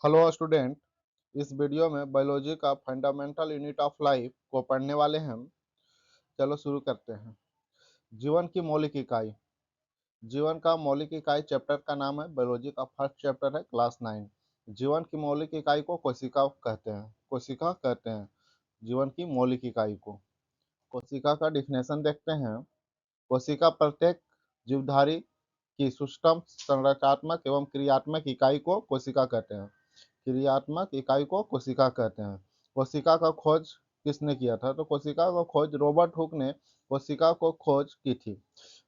Hello student. इस video में biology का फंडामेंटल यूनिट ऑफ लाइफ को पढ़ने वाले हैं हम। चलो शुरू करते हैं। जीवन की मौलिक इकाई। जीवन का मौलिक इकाई चैप्टर का नाम है, बायोलॉजी का फर्स्ट चैप्टर है, क्लास 9। जीवन की मौलिक इकाई को कोशिका कहते हैं। कोशिका कहते हैं जीवन की मौलिक इकाई को। कोशिका का डिफिनेशन देखते हैं। कोशिका प्रत्येक जीवधारी की सूक्ष्म संरचनात्मक एवं क्रियात्मक इकाई को कोशिका कहते हैं। क्रियात्मक इकाई को कोशिका कहते हैं। कोशिका का खोज किसने किया था? तो कोशिका का खोज रॉबर्ट हुक ने कोशिका को खोज की थी।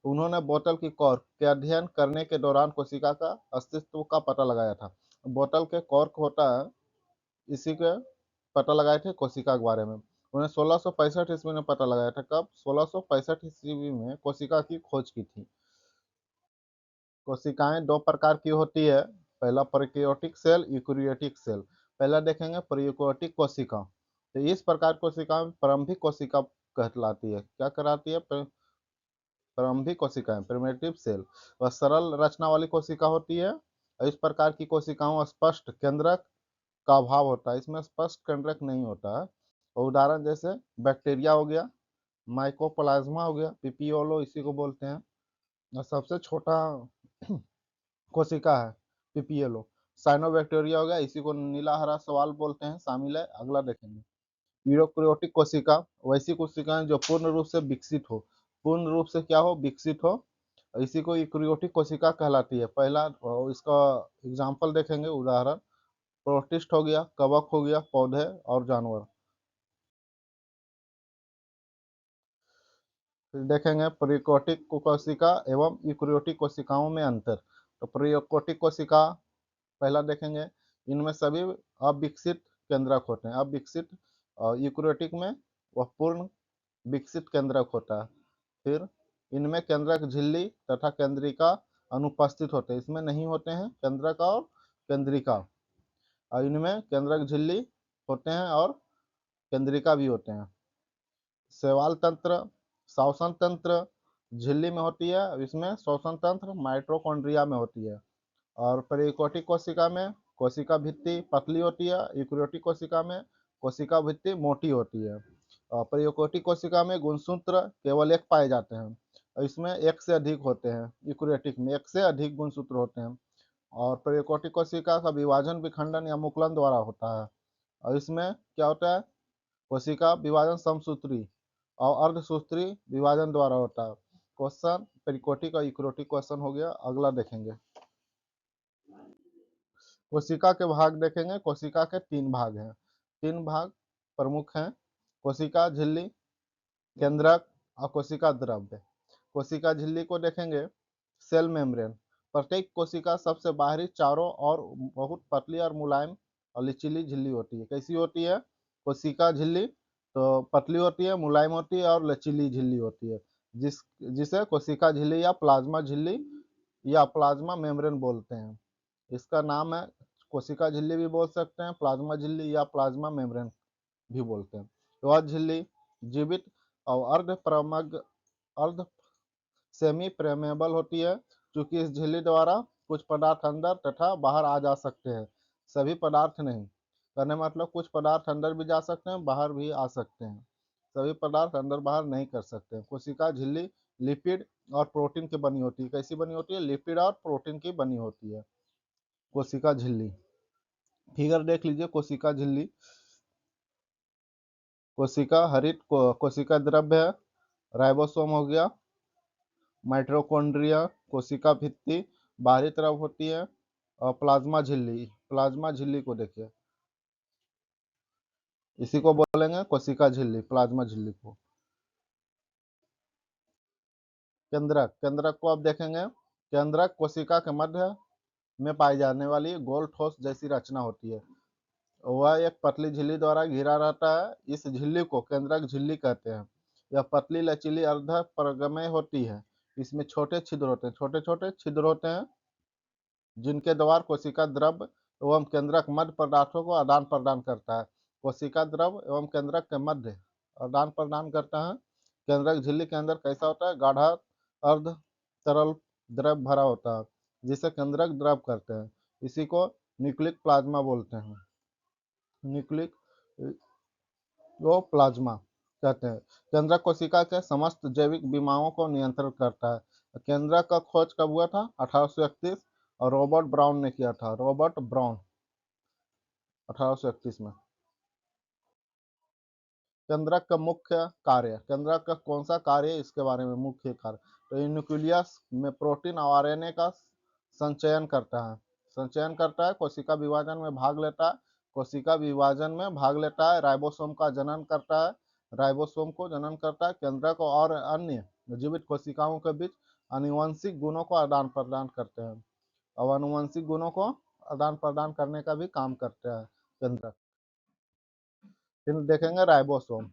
उन्होंने बोतल की कॉर्क के अध्ययन करने के दौरान कोशिका का अस्तित्व का पता लगाया था। बोतल के कॉर्क होता है, इसी के पता लगाए थे कोशिका के बारे में। उन्हें 1665 ईस्वी में पता लगाया था। कब? 1665 ईस्वी में कोशिका की खोज की थी। कोशिकाएं दो प्रकार की होती है। पहला प्रोकैरियोटिक सेल, यूकेरियोटिक सेल। पहला देखेंगे प्रोकैरियोटिक कोशिका। तो इस प्रकार कोशिकाएं प्रारंभिक कोशिका कहलाती है। क्या कराती है? प्रारंभिक कोशिकाएं, प्रिमिटिव सेल। वह सरल रचना वाली कोशिका होती है। और इस प्रकार की कोशिकाओं स्पष्ट केंद्रक का अभाव होता है, इसमें स्पष्ट केंद्रक नहीं होता है। और उदाहरण जैसे बैक्टीरिया हो गया, माइकोप्लाज्मा हो गया, पीपीओलो इसी को बोलते हैं। और सबसे छोटा कोशिका है पीपीएलओ। साइनोबैक्टीरिया हो गया, इसी को नीला हरा सवाल बोलते हैं, शामिल है। अगला देखेंगे यूरोक्रियोटिक कोशिका। वैसी कोशिकाएं जो पूर्ण रूप से विकसित हो। पूर्ण रूप से क्या हो? विकसित हो। इसी को यूकेरियोटिक कोशिका कहलाती है। पहला इसका एग्जाम्पल देखेंगे, उदाहरण प्रोटिस्ट हो गया, कवक हो गया, पौधे और जानवर। फिर देखेंगे प्रोकैरियोटिक कोशिका एवं यूकेरियोटिक कोशिकाओं में अंतर। तो प्रोकैरियोटिक कोशिका पहला देखेंगे, इनमें सभी अविकसित केंद्रक होते हैं। अविकसित। और यूकेरियोटिक में वह पूर्ण विकसित केंद्रक होता है। फिर इनमें केंद्रक झिल्ली तथा केंद्रिका अनुपस्थित होते हैं। इसमें नहीं होते हैं केंद्रक और केंद्रिका। और इनमें केंद्रक झिल्ली होते हैं और केंद्रिका भी होते हैं। शैवाल तंत्र, श्वसन तंत्र झिल्ली में होती है। इसमें श्वसन तंत्र माइटोकॉन्ड्रिया में होती है। और प्रोकैरियोटिक कोशिका में कोशिका भित्ति पतली होती है। यूकेरियोटिक कोशिका में कोशिका भित्ति मोटी होती है। और प्रोकैरियोटिक कोशिका में गुणसूत्र केवल एक पाए जाते हैं। और इसमें एक से अधिक होते हैं। यूकेरियोटिक में एक से अधिक गुणसूत्र होते हैं। और प्रोकैरियोटिक कोशिका का विभाजन विखंडन या मुकुलन द्वारा होता है। और इसमें क्या होता है? कोशिका विभाजन समसूत्री और अर्धसूत्री विभाजन द्वारा होता है। क्वेश्चन प्रोकैरियोटिक और यूकेरियोटिक क्वेश्चन हो गया। अगला देखेंगे कोशिका के भाग देखेंगे। कोशिका के 3 भाग हैं। 3 भाग प्रमुख हैं: कोशिका झिल्ली, केंद्रक और कोशिका द्रव्य। कोशिका झिल्ली को देखेंगे, सेल मेम्ब्रेन। प्रत्येक कोशिका सबसे बाहरी चारों और बहुत पतली और मुलायम और लचीली झिल्ली होती है। कैसी होती है कोशिका झिल्ली? तो पतली होती है, मुलायम होती है और लचीली झिल्ली होती है, जिसे कोशिका झिल्ली या प्लाज्मा झिल्ली या प्लाज्मा मेम्ब्रेन बोलते हैं। इसका नाम है, कोशिका झिल्ली भी बोल सकते हैं, प्लाज्मा झिल्ली या प्लाज्मा मेम्ब्रेन भी बोलते हैं। वह झिल्ली जीवित और अर्ध सेमी प्रेमेबल होती है। चूंकि इस झिल्ली द्वारा कुछ पदार्थ अंदर तथा बाहर आ जा सकते हैं, सभी पदार्थ नहीं। कहने मतलब कुछ पदार्थ अंदर भी जा सकते हैं, बाहर भी आ सकते हैं, सभी पदार्थ अंदर बाहर नहीं कर सकते। कोशिका झिल्ली लिपिड और प्रोटीन की बनी होती है। कैसी बनी होती है? लिपिड और प्रोटीन की बनी होती है कोशिका झिल्ली। फिगर देख लीजिए कोशिका झिल्ली। कोशिका हरित कोशिका द्रव्य है, राइबोसोम हो गया, माइटोकॉन्ड्रिया, कोशिका भित्ति बाहरी तरफ होती है। और प्लाज्मा झिल्ली, प्लाज्मा झिल्ली को देखिए, इसी को बोलेंगे कोशिका झिल्ली, प्लाज्मा झिल्ली को। केंद्रक, केंद्रक को अब देखेंगे। केंद्रक कोशिका के मध्य में पाई जाने वाली गोल ठोस जैसी रचना होती है। वह एक पतली झिल्ली द्वारा घिरा रहता है। इस झिल्ली को केंद्रक झिल्ली कहते हैं। यह पतली लचीली अर्ध परगमय होती है। इसमें छोटे छिद्र होते हैं, छोटे छोटे छिद्र होते हैं, जिनके द्वारा कोशिका द्रव्य एवं केंद्रक मध्य पदार्थों को आदान प्रदान करता है। कोशिका द्रव्य एवं केंद्रक के मध्य आदान प्रदान करता है। केंद्रक झिल्ली के अंदर कैसा होता है? गाढ़ा अर्ध तरल द्रव भरा होता है, जिसे केंद्रक द्रव करते हैं। इसी को न्यूक्लिक प्लाज्मा बोलते हैं, न्यूक्लिक वो प्लाज्मा कहते हैं। केंद्रक कोशिका के समस्त जैविक विमाओं को नियंत्रित करता है। केंद्रक का खोज कब हुआ था? 1831 और रॉबर्ट ब्राउन ने किया था, रॉबर्ट ब्राउन 1831 में। केंद्रक का मुख्य कार्य, केंद्रक का कौन सा कार्य है इसके बारे में, मुख्य कार्य तो ये न्यूक्लियस में प्रोटीन और आरएनए का संचयन करता है, संचयन करता है, कोशिका विभाजन में भाग लेता है, कोशिका विभाजन में भाग लेता है, राइबोसोम का जनन करता है, राइबोसोम को जनन करता है, केंद्रक और अन्य जीवित कोशिकाओं के बीच आनुवंशिक गुणों को आदान प्रदान करते हैं, और आनुवंशिक गुणों को आदान प्रदान करने का भी काम करते हैं केंद्रक। फिर देखेंगे राइबोसोम।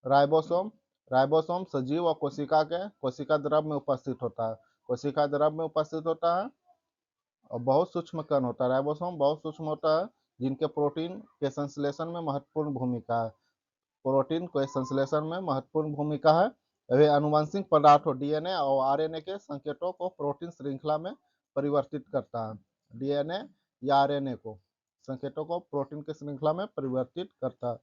राइबोसोम, राइबोसोम सजीव और कोशिका द्रव में उपस्थित होता है, कोशिका द्रव में उपस्थित होता है और बहुत सूक्ष्म कण होता है। राइबोसोम बहुत सूक्ष्म होता है, जिनके प्रोटीन के संश्लेषण में महत्वपूर्ण भूमिका है, प्रोटीन के संश्लेषण में महत्वपूर्ण भूमिका है। वे आनुवंशिक पदार्थों डीएनए और आरएनए के संकेतों को प्रोटीन श्रृंखला में परिवर्तित करता है, डीएनए या आरएनए को संकेतों को प्रोटीन की श्रृंखला में परिवर्तित करता है।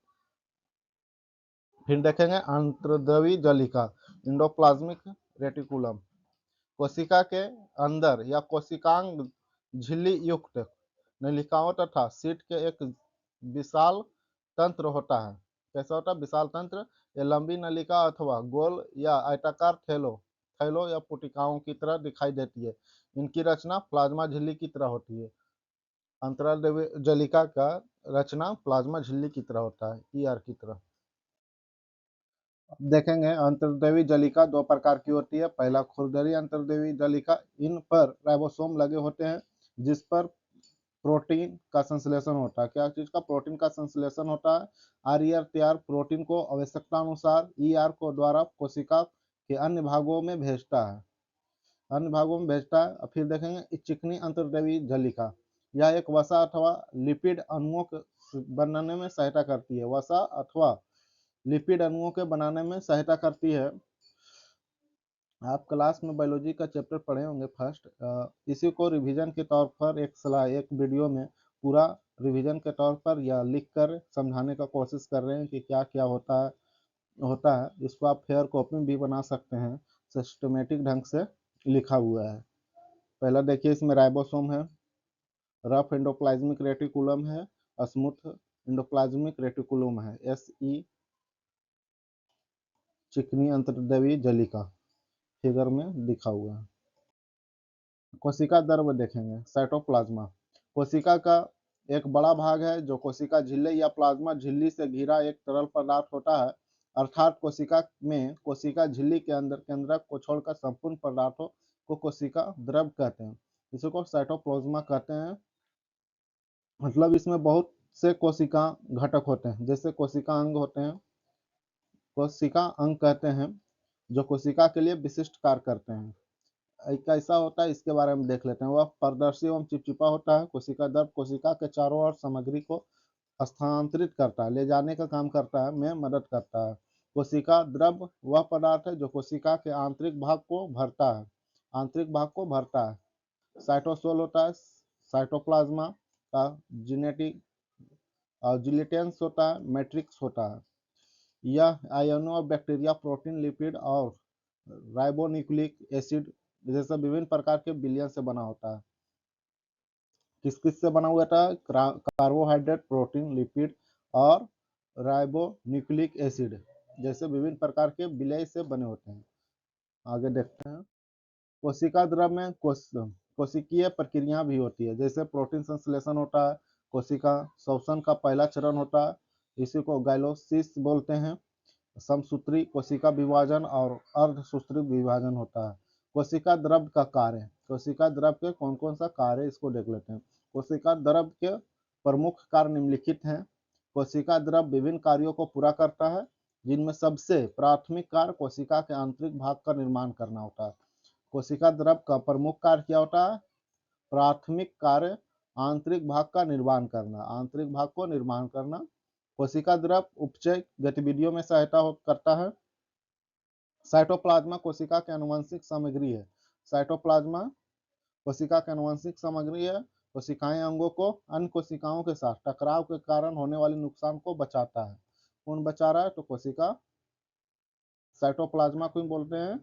फिर देखेंगे अंतर्द्रवी जलिका, इंडोप्लाज्मिक रेटिकुलम, कोशिका के अंदर या कोशिकांग झिल्ली युक्त नलिकाओं तथा सीट के एक विशाल तंत्र होता है। कैसा होता है? विशाल तंत्र। यह लंबी नलिका अथवा गोल या आयताकार थैलों या पुटिकाओं की तरह दिखाई देती है। इनकी रचना प्लाज्मा झिल्ली की तरह होती है। अंतर्द्रवी जलिका का रचना प्लाज्मा झिल्ली की तरह होता है, ईआर की तरह। देखेंगे अंतर्द्रवी जलिका दो प्रकार की होती है। पहला खुरदरी अंतर्द्रवी जलिका, इन पर राइबोसोम लगे होते हैं जिस पर प्रोटीन का संश्लेषण होता है। क्या चीज का? प्रोटीन का संश्लेषण होता है। आरईआर तैयार प्रोटीन को आवश्यकता अनुसार ईआर को द्वारा कोशिका के अन्य भागों में भेजता है, अन्य भागों में भेजता है। फिर देखेंगे चिकनी अंतर्द्रवी जलिका, यह एक वसा अथवा लिपिड अणुओं को बनाने में सहायता करती है, वसा अथवा लिपिड अणुओं के बनाने में सहायता करती है। आप क्लास में बायोलॉजी का चैप्टर पढ़े होंगे फर्स्ट, इसी को रिवीजन के तौर पर एक स्लाइड, एक वीडियो में पूरा रिवीजन के तौर पर या लिख कर समझाने का कोशिश कर रहे हैं कि क्या क्या होता है। इसको आप फेयर कॉपी में भी बना सकते हैं, सिस्टमेटिक ढंग से लिखा हुआ है। पहला देखिए, इसमें राइबोसोम है, रफ एंडोप्लाज्मिक रेटिकुलम है, स्मूथ एंडोप्लाज्मिक रेटिकुलम है, एसई चिकनी अंतर्द्रवी जलिका फिगर में दिखा हुआ है। कोशिका द्रव्य देखेंगे, साइटोप्लाज्मा कोशिका का एक बड़ा भाग है जो कोशिका झिल्ली या प्लाज्मा झिल्ली से घिरा एक तरल पदार्थ होता है, अर्थात कोशिका में कोशिका झिल्ली के अंदर केंद्रक को छोड़कर संपूर्ण पदार्थों को कोशिका द्रव्य कहते हैं। इसी को साइटोप्लाज्मा कहते हैं। मतलब इसमें बहुत से कोशिका घटक होते हैं, जैसे कोशिका अंग होते हैं, कोशिका अंग कहते हैं जो कोशिका के लिए विशिष्ट कार्य करते हैं। कैसा होता है इसके बारे में देख लेते हैं। वह पारदर्शी एवं चिपचिपा होता है। कोशिका द्रव कोशिका के चारों ओर सामग्री को स्थानांतरित करता है, ले जाने का काम करता है, में मदद करता है। कोशिका द्रव वह पदार्थ है जो कोशिका के आंतरिक भाग को भरता है, आंतरिक भाग को भरता है। साइटोसोल होता है, साइटोप्लाज्मा का जेनेटिक जिलेटेंस होता है, मैट्रिक्स होता है। यह आयनों और बैक्टीरिया, प्रोटीन, लिपिड और राइबोन्यूक्लिक एसिड जैसे विभिन्न प्रकार के विलयन से बना होता है। किस किस से बना हुआ था? कार्बोहाइड्रेट, प्रोटीन, लिपिड और राइबोन्यूक्लिक एसिड जैसे विभिन्न प्रकार के विलय से बने होते हैं। आगे देखते हैं। कोशिका द्रव में कोशिकीय प्रक्रिया भी होती है, जैसे प्रोटीन संश्लेषण होता है, कोशिका श्वसन का पहला चरण होता है, इसी को गाइलोसिस बोलते हैं। समसूत्री कोशिका विभाजन और अर्धसूत्री विभाजन होता है। कोशिका द्रव का कार्य, कोशिका द्रव के कौन कौन सा कार्य इसको देख लेते हैं। कोशिका द्रव के प्रमुख कार्य निम्नलिखित हैं। कोशिका द्रव विभिन्न कार्यों को पूरा करता है, जिनमें सबसे प्राथमिक कार्य कोशिका के आंतरिक भाग का निर्माण करना होता है। कोशिका द्रव का प्रमुख कार्य क्या होता है? प्राथमिक कार्य आंतरिक भाग का निर्माण करना, आंतरिक भाग को निर्माण करना। कोशिका द्रव उपचय गतिविधियों में सहायता करता है। साइटोप्लाज्मा कोशिका के आनुवंशिक सामग्री है, साइटोप्लाज्मा कोशिका की आनुवंशिक सामग्री है। कोशिकाएं अंगों को अन्य कोशिकाओं के साथ टकराव के कारण होने वाले नुकसान को बचाता है। कौन बचा रहा है? तो कोशिका साइटोप्लाज्मा को बोलते हैं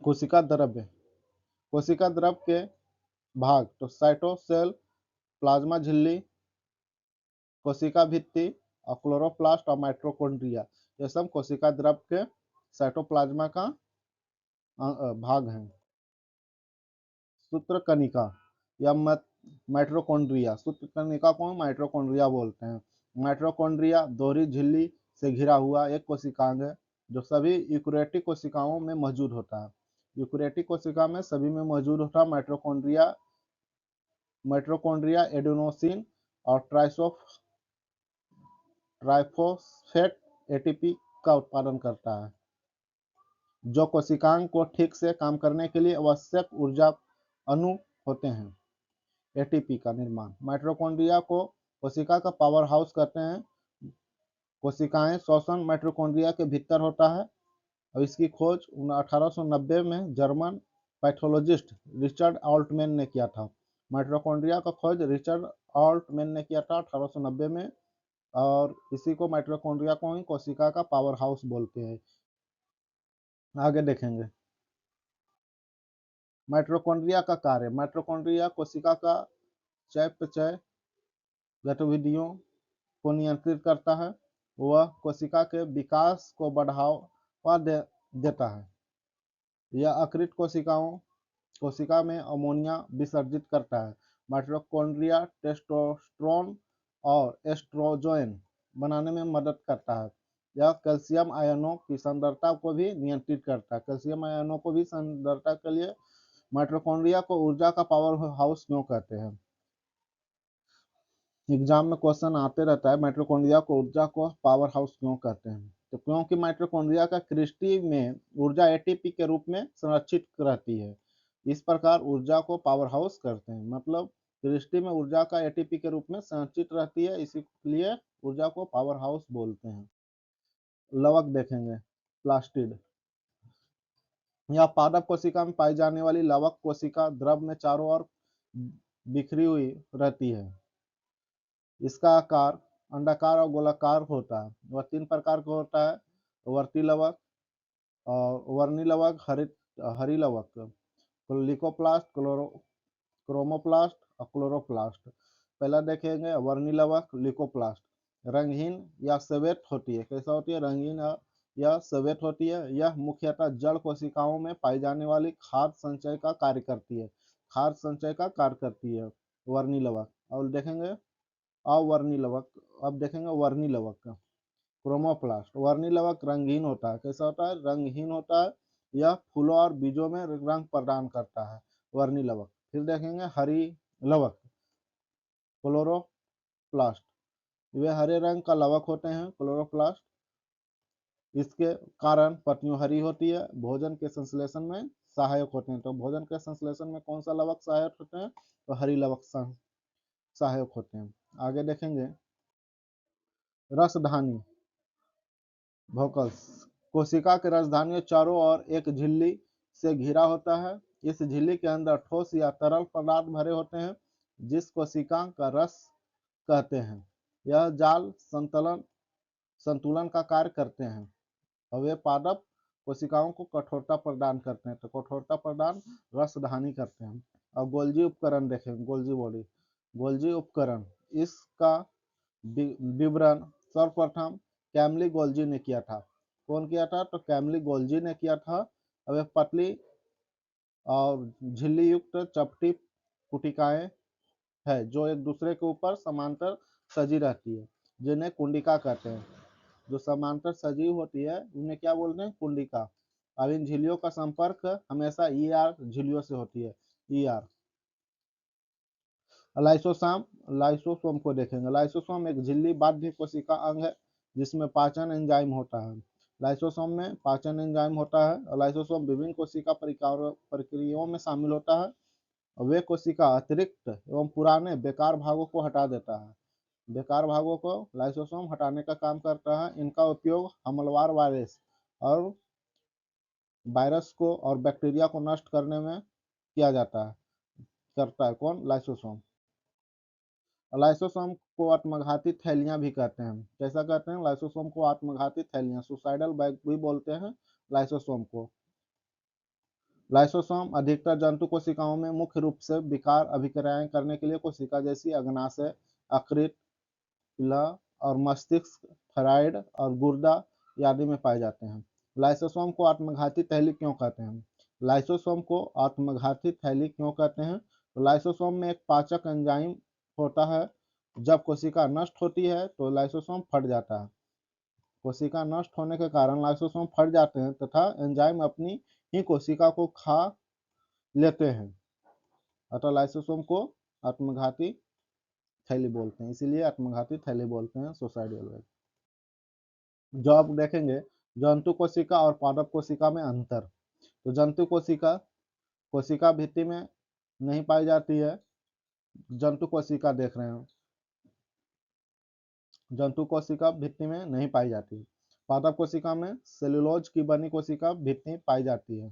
कोशिका द्रव्य। कोशिका द्रव्य के भाग तो साइटोसेल, प्लाज्मा झिल्ली, कोशिका भित्ति और क्लोरोप्लास्ट और माइटोकॉन्ड्रिया, ये सब कोशिका द्रव्य के साइटोप्लाज्मा का भाग हैं। सूत्रकणिका या माइटोकॉन्ड्रिया, सूत्रकणिका को माइटोकॉन्ड्रिया बोलते हैं। माइटोकॉन्ड्रिया दोहरी झिल्ली से घिरा हुआ एक कोशिकांग है जो सभी यूकेरियोटिक कोशिकाओं में मौजूद होता है। यूकेरियोटिक कोशिका में सभी में मौजूद होता है माइटोकॉन्ड्रिया। माइटोकॉन्ड्रिया एडेनोसिन और ट्राइफॉस्फेट एटीपी का उत्पादन करता है, जो कोशिकांग को ठीक से काम करने के लिए आवश्यक ऊर्जा अणु होते हैं। एटीपी का निर्माण माइटोकॉन्ड्रिया को कोशिका का पावर हाउस कहते हैं। कोशिकाएं श्वसन माइटोकॉन्ड्रिया के भीतर होता है और इसकी खोज 1890 में जर्मन पैथोलॉजिस्ट रिचर्ड ऑल्टमैन ने किया था। माइटोकॉन्ड्रिया का खोज रिचर्ड ऑल्टमैन ने किया था 1890 में, और इसी को माइटोकॉन्ड्रिया को ही कोशिका का पावर हाउस बोलते हैं। आगे देखेंगे माइटोकॉन्ड्रिया का कार्य। माइटोकॉन्ड्रिया कोशिका का चयापचय गतिविधियों को नियंत्रित करता है। वह कोशिका के विकास को बढ़ावा देता है। यह अकृत कोशिका में अमोनिया विसर्जित करता है। माइटोकॉन्ड्रिया टेस्टोस्टेरोन और एस्ट्रोजन बनाने में मदद करता है। यह कैल्शियम आयनों की सांद्रता को भी नियंत्रित करता है। कैल्शियम आयनों को भी सांद्रता के लिए माइटोकॉन्ड्रिया को ऊर्जा का पावर हाउस क्यों कहते हैं? एग्जाम में क्वेश्चन आते रहता है माइटोकॉन्ड्रिया को ऊर्जा को पावर हाउस क्यों कहते हैं? तो क्योंकि माइटोकॉन्ड्रिया का क्रिस्टी में ऊर्जा एटीपी के रूप में संरक्षित रहती है, इस प्रकार ऊर्जा को पावर हाउस करते हैं। मतलब क्रिस्टी में ऊर्जा का एटीपी के रूप में संरक्षित रहती है, इसीलिए ऊर्जा को पावर हाउस बोलते हैं। लवक देखेंगे प्लास्टिड। यह पादप कोशिका में पाई जाने वाली लवक कोशिका द्रव में चारों ओर बिखरी हुई रहती है। इसका आकार अंडाकार और गोलाकार होता है। वह 3 प्रकार का होता है, वर्ती लवक और वर्णी लवक, हरी लवक, लिकोप्लास्ट, क्रोमोप्लास्ट और क्लोरोप्लास्ट। पहला देखेंगे वर्णी लवक लिकोप्लास्ट। रंगहीन या श्वेत होती है। कैसा होती है? रंगीन या श्वेत होती है। यह मुख्यतः जड़ कोशिकाओं में पाई जाने वाली खाद्य संचय का कार्य करती है। वर्णी लवक। और देखेंगे अवर्णी लवक। अब देखेंगे वर्णी लवक का क्रोमोप्लास्ट। वर्णी लवक रंगहीन होता है। कैसा होता है? रंगहीन होता है। यह फूलों और बीजों में रंग प्रदान करता है, वर्णी लवक। फिर देखेंगे हरी लवक क्लोरोप्लास्ट। वे हरे रंग का लवक होते हैं, क्लोरोप्लास्ट। इसके कारण पत्तियां हरी होती है, भोजन के संश्लेषण में सहायक होते हैं। तो भोजन के संश्लेषण में कौन सा लवक सहायक होते हैं? तो हरी लवक सहायक होते हैं। आगे देखेंगे रसधानी वोकल्स। कोशिका के रसधानी चारों ओर एक झिल्ली से घिरा होता है। इस झिल्ली के अंदर ठोस या तरल पदार्थ भरे होते हैं, जिस कोशिका का रस कहते हैं। यह जाल संतुलन का कार्य करते हैं और वे पादप कोशिकाओं को कठोरता प्रदान करते हैं। तो कठोरता प्रदान रसधानी करते हैं। और गोल्जी उपकरण देखें, गोल्जी बॉडी। गोल्जी उपकरण, इसका विवरण सर्वप्रथम कैमली गोल्जी ने किया था। कौन किया था? तो कैमली गोल्जी ने किया था। अब एक पतली और झिल्ली युक्त चपटी कुटिकाएं है जो एक दूसरे के ऊपर समांतर सजी रहती है, जिन्हें कुंडिका कहते हैं। जो समांतर सजी होती है उन्हें क्या बोलते हैं? कुंडिका। अब इन झिल्लियों का संपर्क हमेशा ईआर झिल्लियों से होती है, ईआर। लाइसोसोम को देखेंगे। लाइसोसोम एक झिल्ली बाध्य कोशिका अंग है जिसमें पाचन एंजाइम होता है। लाइसोसोम में पाचन एंजाइम होता है और लाइसोसोम विभिन्न कोशिका प्रक्रियाओं में शामिल होता है। वे कोशिका अतिरिक्त एवं पुराने बेकार भागों को हटा देता है। बेकार भागों को लाइसोसोम हटाने का काम करता है। इनका उपयोग हमलावर वायरस को और बैक्टीरिया को नष्ट करने में किया जाता है। करता है। कौन? लाइसोसोम। लाइसोसोम को आत्मघाती थैलियां भी कहते हैं। कैसा कहते हैं? लाइसोसोम को आत्मघाती थैलियां, सुसाइडल बैग भी बोलते हैं लाइसोसोम को। लाइसोसोम अधिकतर जंतु कोशिकाओं में मुख्य रूप से विकार अभिक्रियाएं करने के लिए कोशिका जैसी अग्नाशय, यकृत, पिला और मस्तिष्क, थायराइड और गुर्दा आदि में पाए जाते हैं। लाइसोसोम को आत्मघाती थैली क्यों कहते हैं? लाइसोसोम को आत्मघाती थैली क्यों कहते हैं? तो लाइसोसोम में एक पाचक एंजाइम होता है। जब कोशिका नष्ट होती है तो लाइसोसोम फट जाता है। कोशिका नष्ट होने के कारण लाइसोसोम फट जाते हैं तथा एंजाइम अपनी ही कोशिका को खा लेते हैं। अतः लाइसोसोम को आत्मघाती थैली बोलते हैं, इसीलिए आत्मघाती थैली बोलते हैं सुसाइडल बैग। जो आप देखेंगे जंतु कोशिका और पादप कोशिका में अंतर। तो जंतु कोशिका कोशिका भित्ति में नहीं पाई जाती है। जंतु कोशिका देख रहे हैं, जंतु कोशिका भित्ति में नहीं पाई जाती है। पादप कोशिका में सेलुलोज की बनी कोशिका भित्ति पाई जाती है।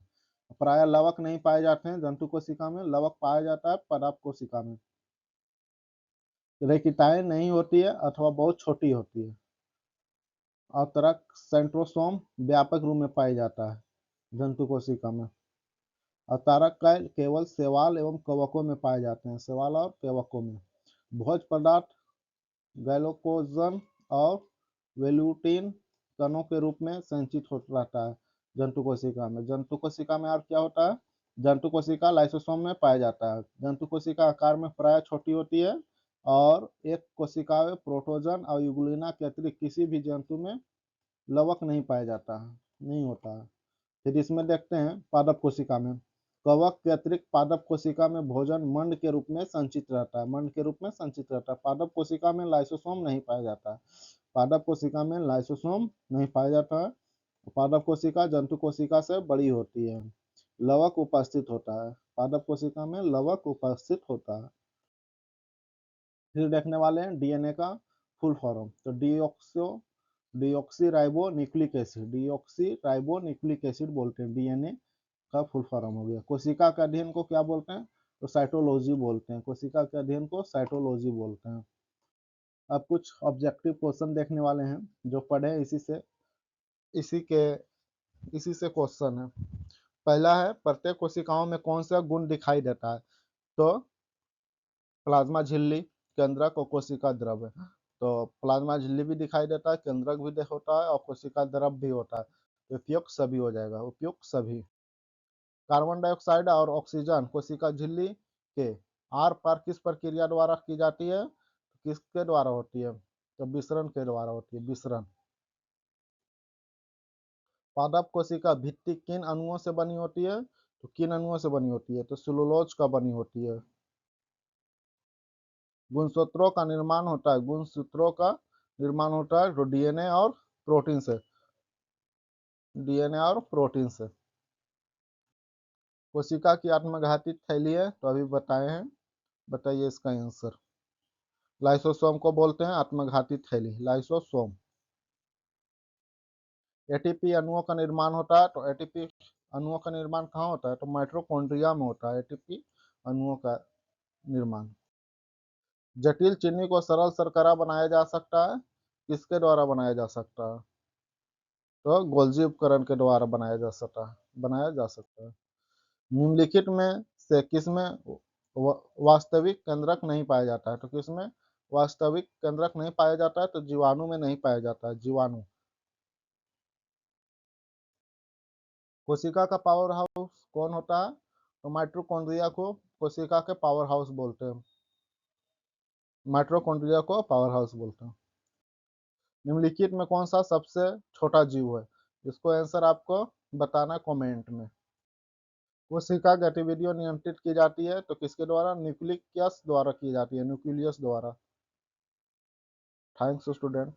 प्रायः लवक नहीं पाए जाते हैं। जंतु कोशिका में लवक पाया जाता है, पादप कोशिका में रेखिताएं नहीं होती है अथवा बहुत छोटी होती है। अवतरक सेंट्रोसोम व्यापक रूप में पाया जाता है जंतु कोशिका में। अवतारक केवल शैवाल एवं कवकों में पाए जाते हैं, शैवाल और कवकों में। भोज्य पदार्थ ग्लाइकोजन और वेल्यूटिन कणों के रूप में संचित होता रहता है जंतु कोशिका में। जंतु कोशिका में और क्या होता है? जंतु कोशिका लाइसोसोम में पाया जाता है। जंतु कोशिका आकार में प्राय छोटी होती है और एक कोशिका में प्रोटोजन और यूग्लिना के अतिरिक्त किसी भी जंतु में लवक नहीं पाया जाता है, नहीं होता है। फिर इसमें देखते हैं पादप कोशिका में। कवक के अतिरिक्त पादप कोशिका में भोजन मंड के रूप में संचित रहता है, मंड के रूप में संचित रहता है। पादप कोशिका में लाइसोसोम नहीं पाया जाता है। पादप कोशिका में लाइसोसोम नहीं पाया जाता है। पादप कोशिका जंतु कोशिका से बड़ी होती है। लवक उपस्थित होता है, पादप कोशिका में लवक उपस्थित होता है। फिर देखने वाले हैं डीएनए का फुल फॉर्म। तो deoxy ribo nucleic acid, deoxy ribo nucleic acid बोलते हैं। डीएनए का फुल फॉर्म हो गया। कोशिका के अध्ययन को क्या बोलते हैं? तो साइटोलॉजी बोलते हैं। कोशिका के अध्ययन को साइटोलॉजी बोलते हैं। अब कुछ ऑब्जेक्टिव क्वेश्चन देखने वाले हैं जो पढ़े इसी से क्वेश्चन है। पहला है प्रत्येक कोशिकाओं में कौन सा गुण दिखाई देता है? तो प्लाज्मा झिल्ली, केंद्रक और कोशिका द्रव है। तो प्लाज्मा झिल्ली भी दिखाई देता है, केंद्रक भी होता है और कोशिका द्रव भी होता है। उपयुक्त सभी हो जाएगा, उपयुक्त सभी। कार्बन डाइऑक्साइड और ऑक्सीजन कोशिका झिल्ली के आर पार किस प्रक्रिया द्वारा की जाती है? किसके द्वारा होती है? तो विसरण के द्वारा होती है, विसरण। पादप कोशिका भित्ति किन अणुओं से बनी होती है? तो किन अणुओं से बनी होती है? तो सेलुलोज का बनी होती है। गुणसूत्रों का निर्माण होता है, गुणसूत्रों का निर्माण होता है तो डीएनए और प्रोटीन से, डीएनए और प्रोटीन से। कोशिका की आत्मघाती थैली है तो अभी बताए हैं, बताइए इसका आंसर। लाइसोसोम को बोलते हैं आत्मघाती थैली, लाइसोसोम। एटीपी अणुओं का निर्माण होता है तो एटीपी अणुओं का निर्माण कहाँ होता है? तो माइटोकॉन्ड्रिया में होता है एटीपी अणुओं का निर्माण। जटिल चीनी को सरल शर्करा बनाया जा सकता है, किसके द्वारा बनाया जा सकता है? तो गोल्जी उपकरण के द्वारा बनाया जा सकता है। निम्नलिखित में से किसमें वास्तविक केंद्रक नहीं पाया जाता है? तो किसमें वास्तविक केंद्रक नहीं पाया जाता है? तो जीवाणु में नहीं पाया जाता है, जीवाणु। कोशिका का पावर हाउस कौन होता है? तो माइटोकॉन्ड्रिया को कोशिका के पावर हाउस बोलते हैं, माइटोकॉन्ड्रिया को पावर हाउस बोलते हैं। निम्नलिखित में कौन सा सबसे छोटा जीव है? इसको आंसर आपको बताना कमेंट में। कोशिका गतिविधियों नियंत्रित की जाती है तो किसके द्वारा? न्यूक्लियस द्वारा की जाती है, न्यूक्लियस द्वारा। Thanks student.